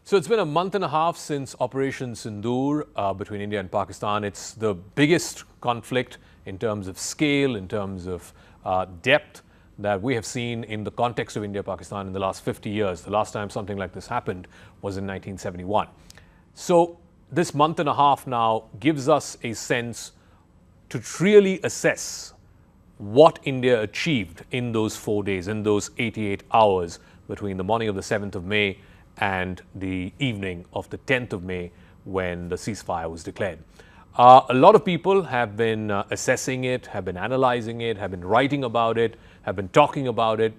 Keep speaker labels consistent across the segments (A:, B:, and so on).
A: So it's been a month and a half since Operation Sindoor between India and Pakistan. It's the biggest conflict in terms of scale, in terms of depth that we have seen in the context of India-Pakistan in the last 50 years. The last time something like this happened was in 1971. So this month and a half now gives us a sense to really assess what India achieved in those 4 days, in those 88 hours between the morning of the 7th of May and the evening of the 10th of May when the ceasefire was declared. A lot of people have been assessing it, have been analyzing it, have been writing about it, have been talking about it.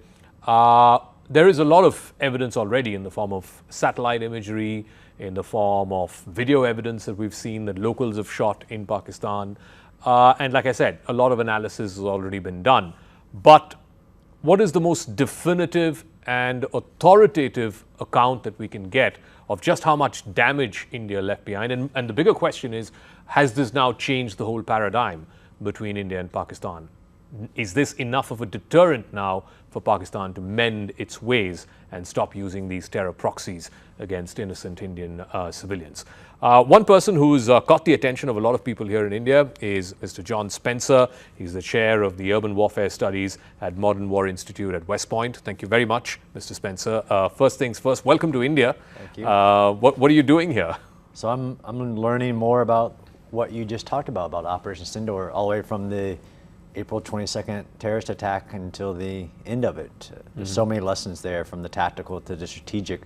A: There is a lot of evidence already in the form of satellite imagery, in the form of video evidence that we've seen that locals have shot in Pakistan. And like I said, a lot of analysis has already been done. But what is the most definitive and authoritative account that we can get of just how much damage India left behind? And the bigger question is, has this now changed the whole paradigm between India and Pakistan? Is this enough of a deterrent now for Pakistan to mend its ways and stop using these terror proxies against innocent Indian civilians? One person who's caught the attention of a lot of people here in India is Mr. John Spencer. He's the chair of the Urban Warfare Studies at Modern War Institute at West Point. Thank you very much, Mr. Spencer. First things first, welcome to India.
B: Thank you.
A: What are you doing here?
B: So I'm learning more about what you just talked about Operation Sindoor, all the way from the April 22nd terrorist attack until the end of it. There's so many lessons there, from the tactical to the strategic.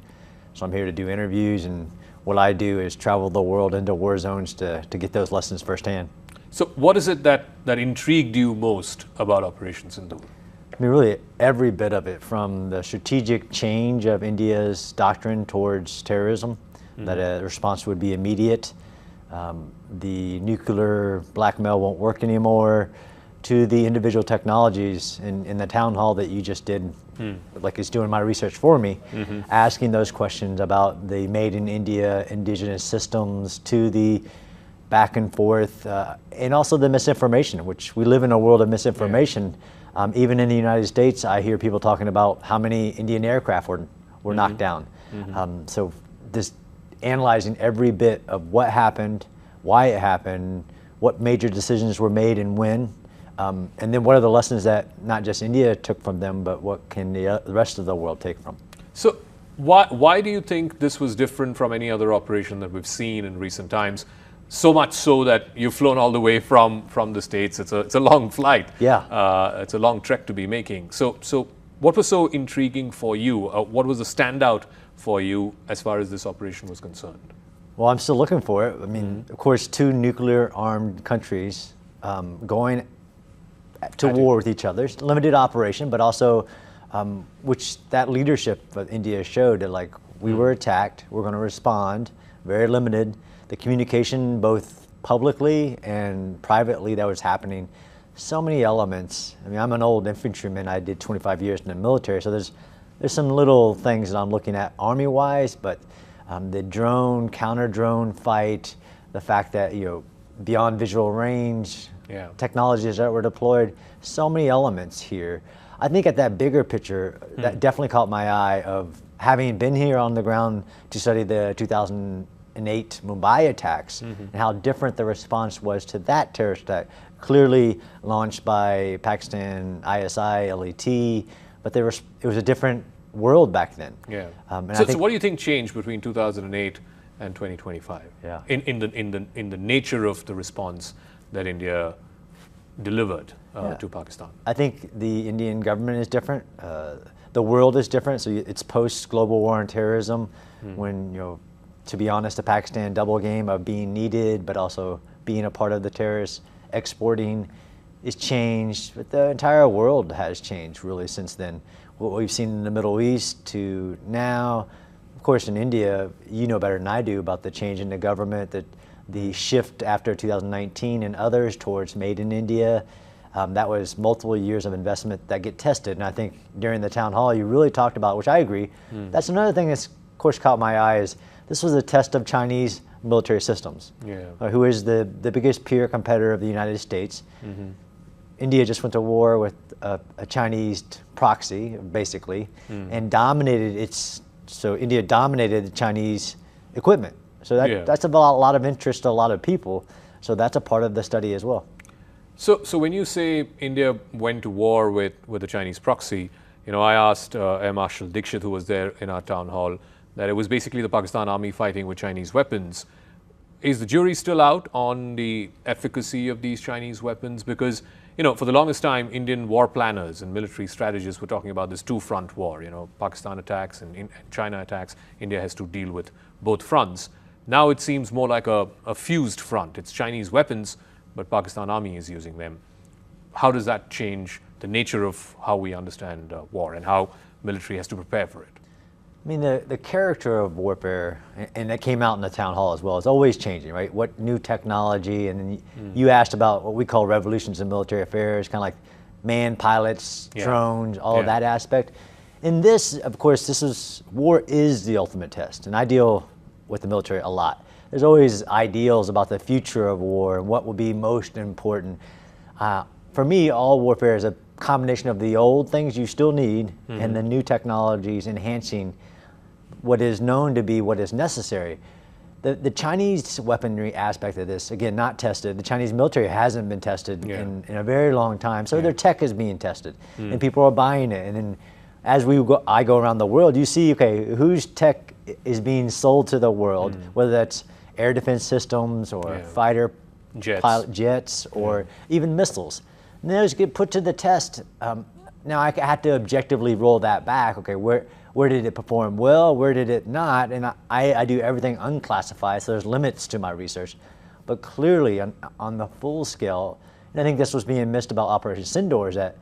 B: So I'm here to do interviews, and what I do is travel the world into war zones to get those lessons firsthand.
A: So what is it that intrigued you most about Operation Sindoor?
B: I mean, really every bit of it, from the strategic change of India's doctrine towards terrorism, that a response would be immediate, the nuclear blackmail won't work anymore, to the individual technologies in the town hall that you just did, like it's doing my research for me, asking those questions about the made in India indigenous systems, to the back and forth, and also the misinformation, which we live in a world of misinformation. Even in the United States, I hear people talking about how many Indian aircraft were knocked down. So this analyzing every bit of what happened, why it happened, what major decisions were made and when, and then what are the lessons that not just India took from them, but what can the rest of the world take from? So
A: why do you think this was different from any other operation that we've seen in recent times? So much so that you've flown all the way from the States. It's a long flight.
B: Yeah.
A: It's a long trek to be making. So what was so intriguing for you? What was the standout for you as far as this operation was concerned?
B: Well, I'm still looking for it. I mean, of course, two nuclear-armed countries going to war with each other. It's a limited operation, but also which that leadership of India showed that, like, we were attacked, we're going to respond, very limited. The communication, both publicly and privately, that was happening. So many elements. I mean, I'm an old infantryman. I did 25 years in the military, so there's some little things that I'm looking at army-wise, but the drone, counter-drone fight, the fact that, beyond visual range, technologies that were deployed, so many elements here. I think at that bigger picture, that definitely caught my eye, of having been here on the ground to study the 2008 Mumbai attacks, and how different the response was to that terrorist attack, clearly launched by Pakistan, ISI, LET, but it was a different world back then.
A: Yeah. So what do you think changed between 2008 and 2025?
B: Yeah.
A: In the nature of the response that India delivered to Pakistan?
B: I think the Indian government is different. The world is different. So it's post-global war on terrorism, when, to be honest, the Pakistan double game of being needed, but also being a part of the terrorists exporting is changed. But the entire world has changed really since then. What we've seen in the Middle East to now, of course, in India, you know better than I do about the change in the government, the shift after 2019 and others towards made in India. That was multiple years of investment that get tested. And I think during the town hall, you really talked about, which I agree, that's another thing that's, of course, caught my eye, is this was a test of Chinese military systems, who is the biggest peer competitor of the United States. India just went to war with a Chinese proxy, basically, and dominated its So India dominated the Chinese equipment. So that's a lot of interest to a lot of people. So that's a part of the study as well.
A: So when you say India went to war with the Chinese proxy, I asked Air Marshal Dixit, who was there in our town hall, that it was basically the Pakistan army fighting with Chinese weapons. Is the jury still out on the efficacy of these Chinese weapons? Because, for the longest time, Indian war planners and military strategists were talking about this two-front war. Pakistan attacks and China attacks. India has to deal with both fronts. Now it seems more like a fused front. It's Chinese weapons, but Pakistan army is using them. How does that change the nature of how we understand war and how military has to prepare for it?
B: I mean, the character of warfare, and that came out in the town hall as well, is always changing, right? What new technology, and then you asked about what we call revolutions in military affairs, kind of like manned pilots, drones, all of that aspect. In this, of course, war is the ultimate test, and I deal with the military a lot. There's always ideals about the future of war and what will be most important. For me, all warfare is a combination of the old things you still need and the new technologies enhancing what is known to be what is necessary. The Chinese weaponry aspect of this, again, not tested. The Chinese military hasn't been tested in a very long time, so their tech is being tested, and people are buying it. And then as I go around the world, you see, okay, whose tech is being sold to the world, whether that's air defense systems or fighter pilot jets or even missiles. And those get put to the test. Now I have to objectively roll that back. Okay, where did it perform well? Where did it not? And I do everything unclassified, so there's limits to my research. But clearly, on the full scale, and I think this was being missed about Operation Sindoor, is that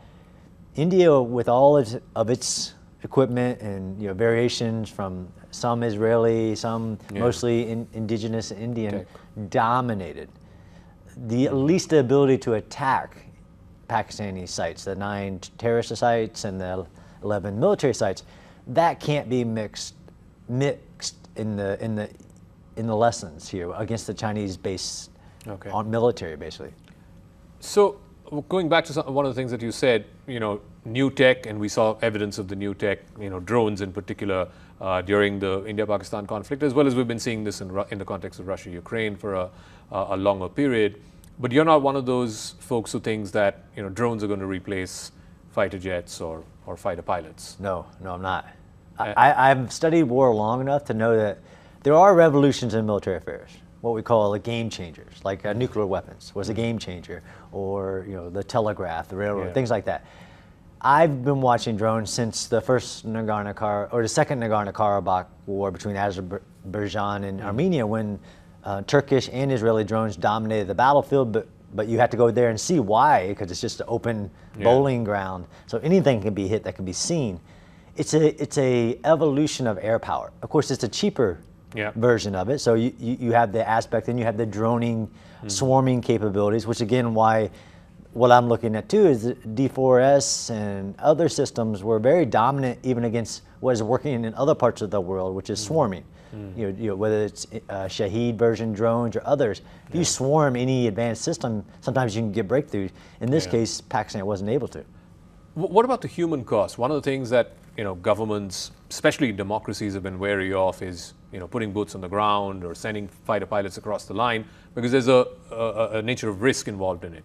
B: India, with all of its equipment and variations from some Israeli, some mostly indigenous Indian, dominated. At least the ability to attack Pakistani sites, the 9 terrorist sites and the 11 military sites, that can't be mixed in the lessons here against the Chinese base on military, basically.
A: So going back to one of the things that you said, new tech, and we saw evidence of the new tech, drones in particular, during the India-Pakistan conflict, as well as we've been seeing this in the context of Russia-Ukraine for a longer period. But you're not one of those folks who thinks that drones are going to replace fighter jets or fighter pilots.
B: No, I'm not. I've studied war long enough to know that there are revolutions in military affairs, what we call the game changers, like nuclear weapons was a game changer, or the telegraph, the railroad, things like that. I've been watching drones since the first Nagorno-Karabakh, or the second Nagorno-Karabakh war between Azerbaijan and Armenia, when Turkish and Israeli drones dominated the battlefield, but you have to go there and see why, because it's just an open bowling ground. So anything can be hit that can be seen. It's a evolution of air power. Of course, it's a cheaper version of it. So you have the aspect, and you have the droning, swarming capabilities, which again, what I'm looking at too is D4S and other systems were very dominant even against what is working in other parts of the world, which is swarming. Whether it's Shahed version drones or others, if you swarm any advanced system, sometimes you can get breakthroughs. In this case, Pakistan wasn't able to.
A: What about the human cost? One of the things that governments, especially democracies, have been wary of is putting boots on the ground or sending fighter pilots across the line, because there's a nature of risk involved in it.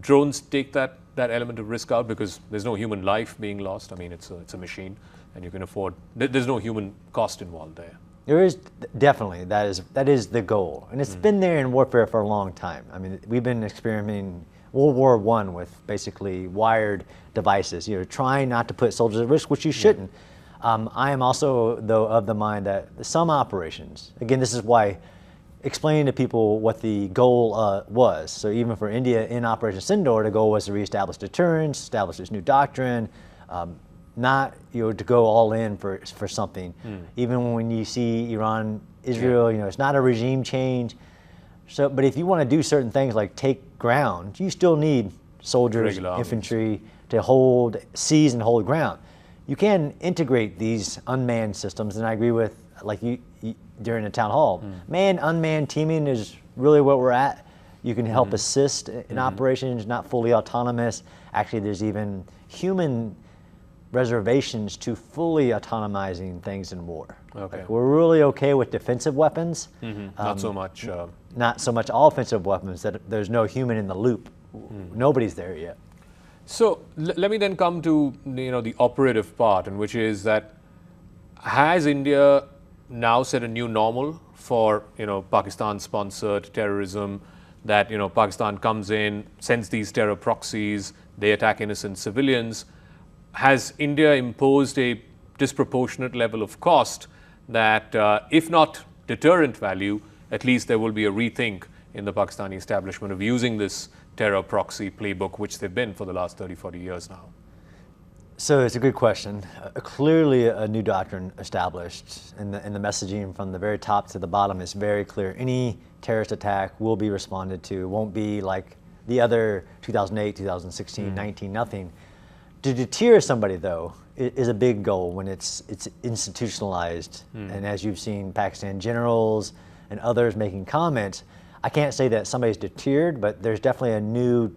A: Drones take that element of risk out because there's no human life being lost. I mean, it's a machine, and you can afford. There's no human cost involved there.
B: There is definitely, that is the goal, and it's been there in warfare for a long time. I mean, we've been experimenting World War I with basically wired devices, trying not to put soldiers at risk, which you shouldn't. I am also, though, of the mind that some operations, again, this is why explaining to people what the goal was. So even for India in Operation Sindoor, the goal was to reestablish deterrence, establish this new doctrine, not to go all in for something. Even when you see Iran, Israel, it's not a regime change. So, but if you want to do certain things like take ground, you still need soldiers, infantry to seize and hold ground. You can integrate these unmanned systems, and I agree with, like you during the town hall, manned, unmanned teaming is really what we're at. You can help assist in operations, not fully autonomous. Actually, there's even human reservations to fully autonomizing things in war.
A: Okay.
B: Like, we're really okay with defensive weapons.
A: Not so much.
B: Not so much offensive weapons that there's no human in the loop. Nobody's there yet.
A: So let me then come to the operative part, and which is that has India now set a new normal for Pakistan-sponsored terrorism? That Pakistan comes in, sends these terror proxies, they attack innocent civilians. Has India imposed a disproportionate level of cost that, if not deterrent value, at least there will be a rethink in the Pakistani establishment of using this terror proxy playbook, which they've been for the last 30, 40 years now?
B: So it's a good question. Clearly a new doctrine established, and the messaging from the very top to the bottom is very clear. Any terrorist attack will be responded to. It won't be like the other 2008, 2016, 19, nothing. To deter somebody, though, is a big goal when it's institutionalized. And as you've seen Pakistan generals and others making comments, I can't say that somebody's deterred, but there's definitely a new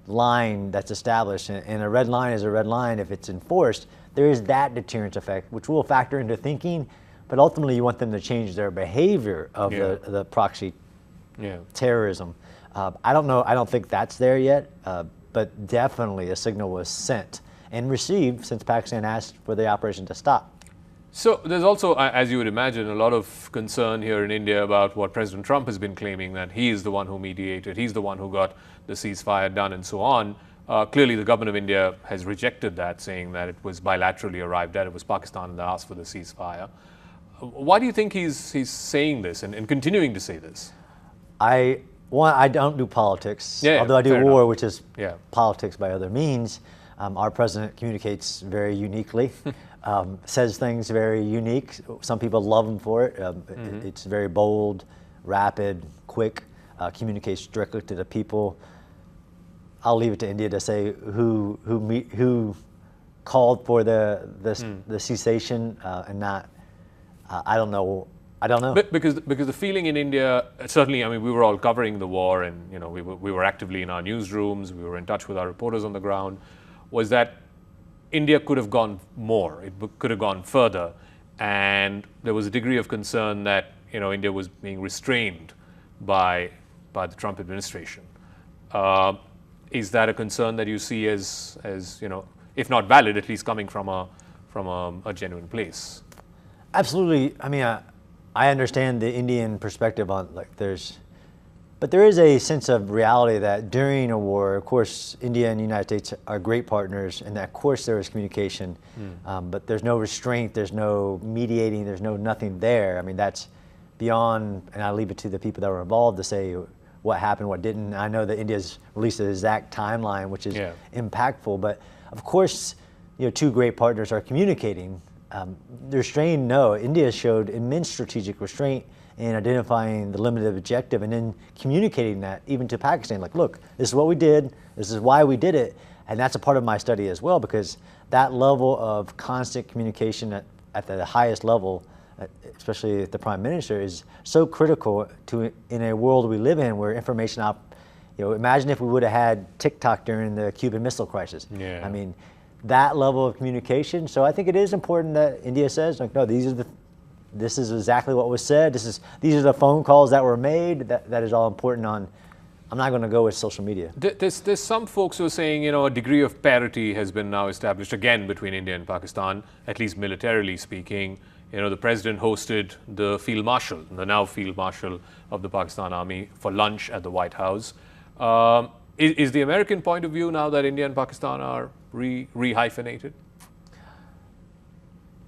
B: line that's established. And a red line is a red line if it's enforced. There is that deterrence effect, which will factor into thinking, but ultimately you want them to change their behavior of the proxy terrorism. I don't know, I don't think that's there yet, but definitely a signal was sent and received since Pakistan asked for the operation to stop.
A: So there's also, as you would imagine, a lot of concern here in India about what President Trump has been claiming, that he is the one who mediated, he's the one who got the ceasefire done and so on. Clearly the government of India has rejected that, saying that it was bilaterally arrived at, it was Pakistan that asked for the ceasefire. Why do you think he's saying this and continuing to say this?
B: I don't do politics, although I do war, enough. Which is politics by other means. Our president communicates very uniquely, says things very unique. Some people love him for it. It's very bold, rapid, quick, communicates directly to the people. I'll leave it to India to say who called for the cessation and not. I don't know.
A: Because the feeling in India, certainly, I mean, we were all covering the war, and we were actively in our newsrooms, we were in touch with our reporters on the ground, was that India could have gone more, it could have gone further, and there was a degree of concern that India was being restrained by the Trump administration. Is that a concern that you see as if not valid, at least coming from a genuine place?
B: Absolutely. I mean, I understand the Indian perspective on but there is a sense of reality that during a war, of course, India and the United States are great partners, and that of course there is communication, but there's no restraint, there's no mediating, there's nothing there. I mean, that's beyond, and I leave it to the people that were involved to say what happened, what didn't. I know that India's released an exact timeline, which is impactful, but of course, two great partners are communicating. The restraint, no. India showed immense strategic restraint in identifying the limited objective and then communicating that even to Pakistan. Like, look, this is what we did, this is why we did it. And that's a part of my study as well, because that level of constant communication at the highest level, especially at the Prime Minister, is so critical in a world we live in where information imagine if we would have had TikTok during the Cuban Missile Crisis. I mean, that level of communication. So I think it is important that India says, like, no, this is exactly what was said. These are the phone calls that were made. That is all important on. I'm not going to go with social media.
A: There's some folks who are saying, a degree of parity has been now established again between India and Pakistan, at least militarily speaking. The president hosted the field marshal, the now field marshal of the Pakistan Army, for lunch at the White House. Is the American point of view now that India and Pakistan are re-hyphenated?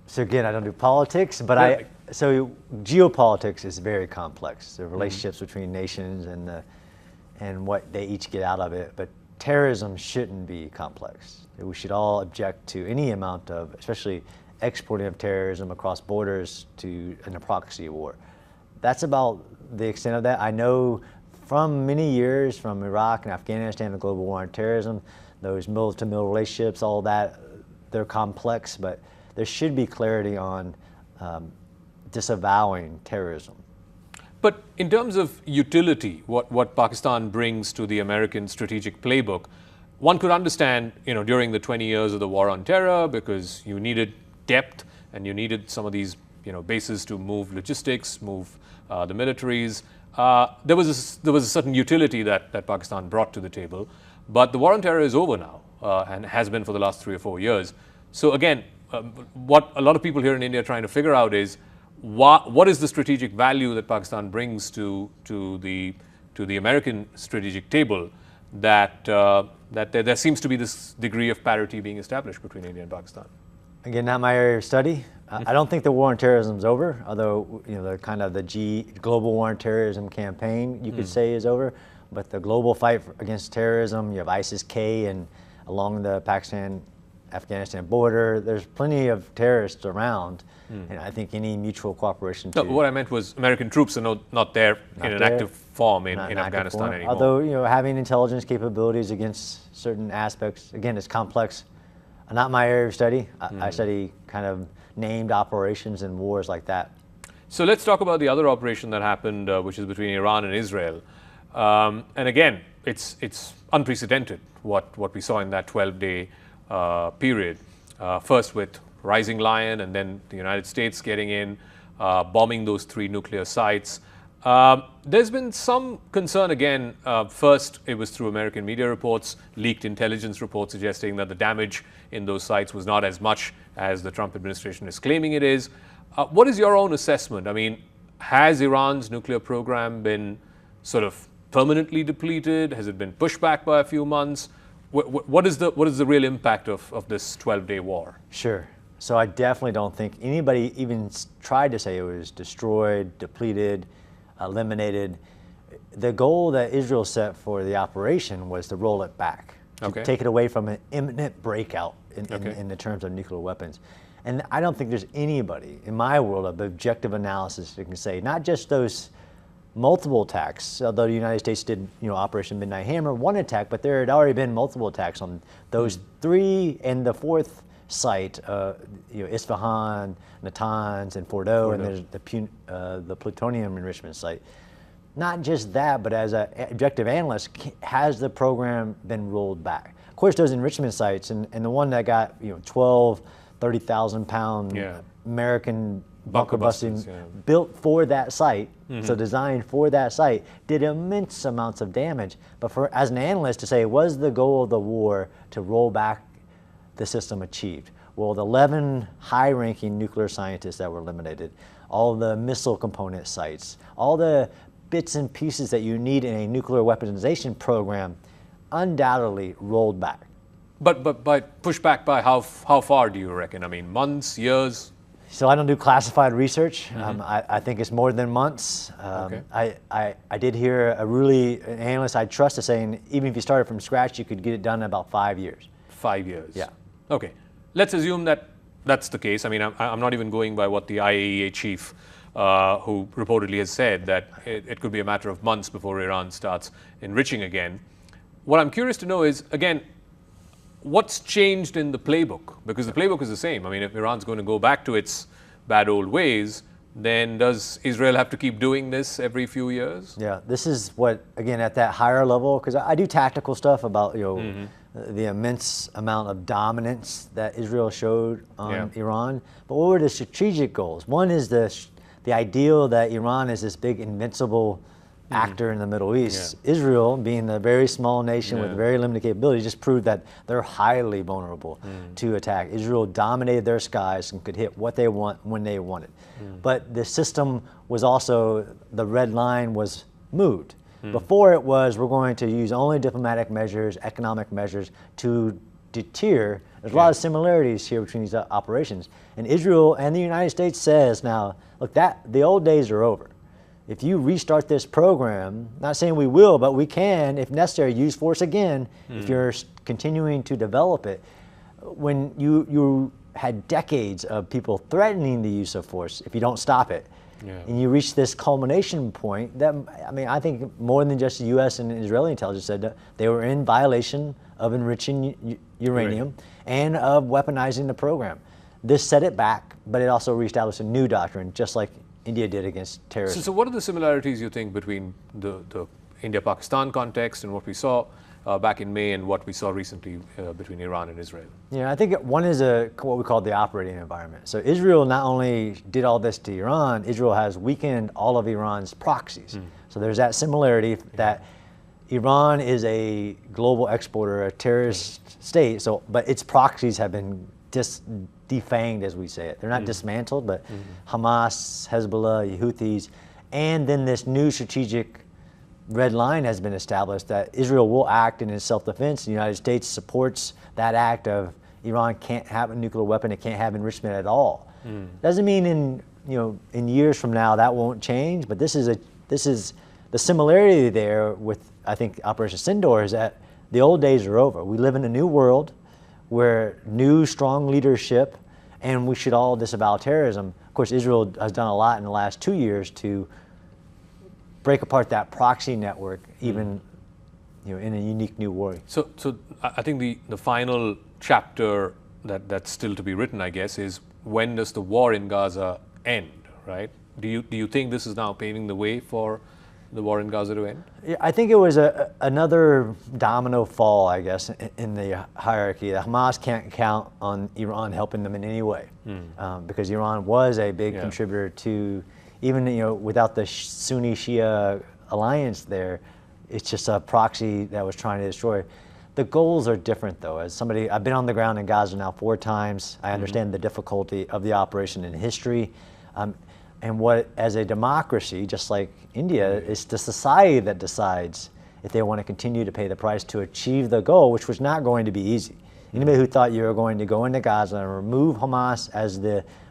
B: So again, I don't do politics, but so geopolitics is very complex. The relationships between nations and what they each get out of it. But terrorism shouldn't be complex. We should all object to any amount of, especially exporting of terrorism across borders in a proxy war. That's about the extent of that. I know from many years, from Iraq and Afghanistan, the global war on terrorism, those mill-to-mill relationships, all that, they're complex, but there should be clarity on disavowing terrorism.
A: But in terms of utility, what Pakistan brings to the American strategic playbook, one could understand, during the 20 years of the war on terror, because you needed depth and you needed some of these, bases to move logistics, move the militaries. There was a certain utility that Pakistan brought to the table. But the war on terror is over now, and has been for the last 3 or 4 years. So again, what a lot of people here in India are trying to figure out is what is the strategic value that Pakistan brings to the American strategic table, that there seems to be this degree of parity being established between India and Pakistan.
B: Again, not my area of study. I don't think the war on terrorism is over, although the global war on terrorism campaign, you could say, is over. But the global fight against terrorism, you have ISIS-K and along the Pakistan-Afghanistan border, there's plenty of terrorists around, and I think any mutual cooperation.
A: No, what I meant was American troops are not there in an active form in Afghanistan anymore.
B: Although, having intelligence capabilities against certain aspects, again, it's complex. Not my area of study. I study kind of named operations and wars like that.
A: So let's talk about the other operation that happened, which is between Iran and Israel. And again, it's unprecedented what we saw in that 12-day period. First with Rising Lion, and then the United States getting in, bombing those 3 nuclear sites. There's been some concern again. First, it was through American media reports, leaked intelligence reports suggesting that the damage in those sites was not as much as the Trump administration is claiming it is. What is your own assessment? I mean, has Iran's nuclear program been sort of permanently depleted? Has it been pushed back by a few months? What is the real impact of this 12-day war?
B: Sure. So I definitely don't think anybody even tried to say it was destroyed, depleted, eliminated. The goal that Israel set for the operation was to roll it back, to take it away from an imminent breakout in the terms of nuclear weapons. And I don't think there's anybody in my world of objective analysis that can say, not just those multiple attacks, although the United States did, Operation Midnight Hammer, one attack, but there had already been multiple attacks on those 3 and the 4th site, Isfahan, Natanz, and Fordo, and there's the plutonium enrichment site. Not just that, but as an objective analyst, has the program been rolled back? Of course, those enrichment sites, and the one that got 12, 30,000 pound American bunker busting built for that site, so designed for that site, did immense amounts of damage. But as an analyst to say, was the goal of the war to roll back the system achieved? Well, the 11 high-ranking nuclear scientists that were eliminated, all the missile component sites, all the bits and pieces that you need in a nuclear weaponization program, undoubtedly rolled back.
A: But pushed back by how far do you reckon? I mean, months, years?
B: So I don't do classified research. I think it's more than months. I did hear an analyst I trust is saying, even if you started from scratch, you could get it done in about 5 years.
A: 5 years?
B: Yeah.
A: Okay. Let's assume that that's the case. I mean, I'm not even going by what the IAEA chief, who reportedly has said that it could be a matter of months before Iran starts enriching again. What I'm curious to know is, again, what's changed in the playbook? Because the playbook is the same. I mean, if Iran's going to go back to its bad old ways, then does Israel have to keep doing this every few years?
B: Yeah, this is what, again, at that higher level, because I do tactical stuff about, the immense amount of dominance that Israel showed on Iran. But what were the strategic goals? One is the ideal that Iran is this big invincible actor in the Middle East. Israel, being a very small nation with very limited capability, just proved that they're highly vulnerable to attack. Israel dominated their skies and could hit what they want when they want it. But the system was also, the red line was moved. Before it was, we're going to use only diplomatic measures, economic measures to deter. There's a lot of similarities here between these operations. And Israel and the United States says now, look, the old days are over. If you restart this program, not saying we will, but we can, if necessary, use force again if you're continuing to develop it. When you had decades of people threatening the use of force if you don't stop it, and you reach this culmination point, that, I mean, I think more than just the U.S. and Israeli intelligence said that they were in violation of enriching uranium and of weaponizing the program. This set it back, but it also reestablished a new doctrine, just like India did against terrorism.
A: So what are the similarities you think between the India-Pakistan context and what we saw, back in May and what we saw recently between Iran and Israel?
B: Yeah, I think one is what we call the operating environment. So Israel not only did all this to Iran, Israel has weakened all of Iran's proxies. So there's that similarity that Iran is a global exporter, a terrorist state. So, but its proxies have been defanged, as we say it. They're not dismantled, but Hamas, Hezbollah, Houthis, and then this new strategic red line has been established that Israel will act in its self-defense. The United States supports that act of Iran can't have a nuclear weapon, it can't have enrichment at all. Doesn't mean in years from now that won't change, but this is the similarity there with, I think, Operation Sindoor is that the old days are over. We live in a new world where new strong leadership, and we should all disavow terrorism. Of course, Israel has done a lot in the last 2 years to break apart that proxy network, even in a unique new war.
A: So I think the final chapter that's still to be written, I guess, is when does the war in Gaza end, right? Do you think this is now paving the way for the war in Gaza to end?
B: Yeah, I think it was another domino fall, I guess, in the hierarchy. Hamas can't count on Iran helping them in any way, because Iran was a big contributor to, even without the Sunni Shia alliance there, it's just a proxy that was trying to destroy. The goals are different, though. As somebody, I've been on the ground in Gaza now 4 times. I understand the difficulty of the operation in history. And what, as a democracy, just like India, it's the society that decides if they want to continue to pay the price to achieve the goal, which was not going to be easy. Anybody who thought you were going to go into Gaza and remove Hamas as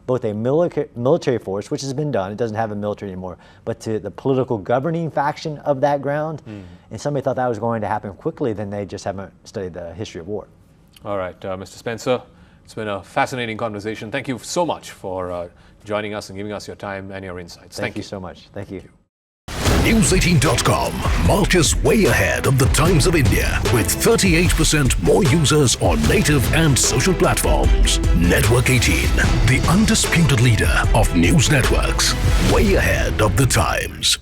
B: both a military force, which has been done, it doesn't have a military anymore, but to the political governing faction of that ground, and somebody thought that was going to happen quickly, then they just haven't studied the history of war.
A: All right, Mr. Spencer, it's been a fascinating conversation. Thank you so much for joining us and giving us your time and your insights.
B: Thank you so much. Thank you.
C: News18.com marches way ahead of the Times of India with 38% more users on native and social platforms. Network 18, the undisputed leader of news networks, way ahead of the Times.